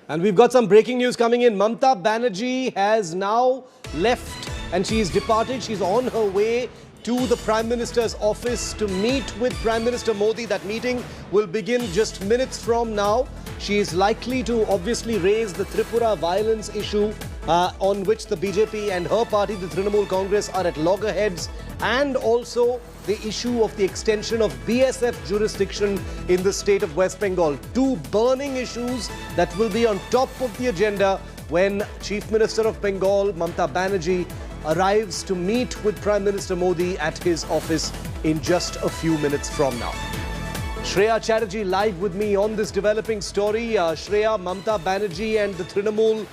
And we've got some breaking news coming in. Mamata Banerjee has now left and she's departed. She's on her way to the Prime Minister's office to meet with Prime Minister Modi. That meeting will begin just minutes from now. She is likely to obviously raise the Tripura violence issue on which the BJP and her party, the Trinamool Congress, are at loggerheads, and also the issue of the extension of BSF jurisdiction in the state of West Bengal. Two burning issues that will be on top of the agenda when Chief Minister of Bengal, Mamata Banerjee, arrives to meet with Prime Minister Modi at his office in just a few minutes from now. Shreya Chatterjee live with me on this developing story. Shreya, Mamata Banerjee and the Trinamool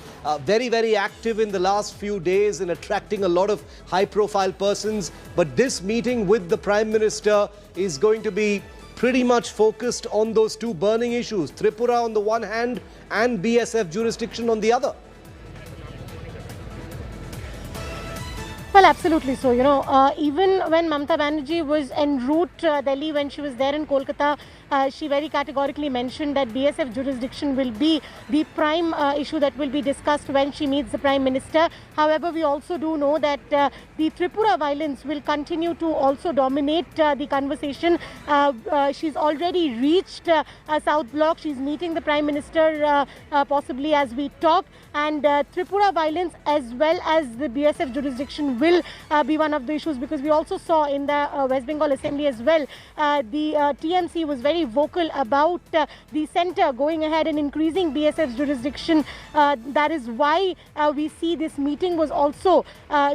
very active in the last few days in attracting a lot of high-profile persons. But this meeting with the Prime Minister is going to be pretty much focused on those two burning issues, Tripura on the one hand and BSF jurisdiction on the other. Well, absolutely so. Even when Mamata Banerjee was en route to Delhi, when she was there in Kolkata, she very categorically mentioned that BSF jurisdiction will be the prime issue that will be discussed when she meets the Prime Minister. However, we also do know that the Tripura violence will continue to also dominate the conversation. She's already reached South Block. She's meeting the Prime Minister possibly as we talk. And Tripura violence as well as the BSF jurisdiction will be one of the issues, because we also saw in the West Bengal Assembly as well, the TMC was very vocal about the centre going ahead and increasing BSF's jurisdiction. That is why we see this meeting was also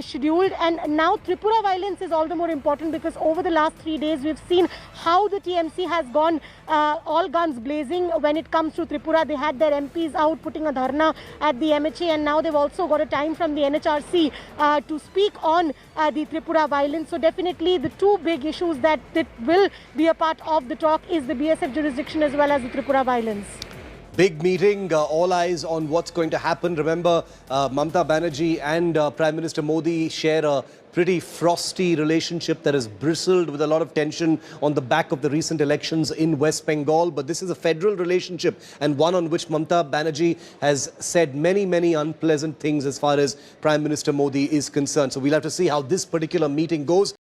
scheduled. And now Tripura violence is all the more important, because over the last 3 days we've seen how the TMC has gone all guns blazing when it comes to Tripura. They had their MPs out putting a dharna at the MHA, and now they've also got a time from the NHRC to speak on the Tripura violence. So definitely the two big issues that will be a part of the talk is the BSF jurisdiction as well as the Tripura violence. Big meeting, all eyes on what's going to happen. Remember, Mamata Banerjee and Prime Minister Modi share a pretty frosty relationship that has bristled with a lot of tension on the back of the recent elections in West Bengal. But this is a federal relationship, and one on which Mamata Banerjee has said many unpleasant things as far as Prime Minister Modi is concerned. So we'll have to see how this particular meeting goes.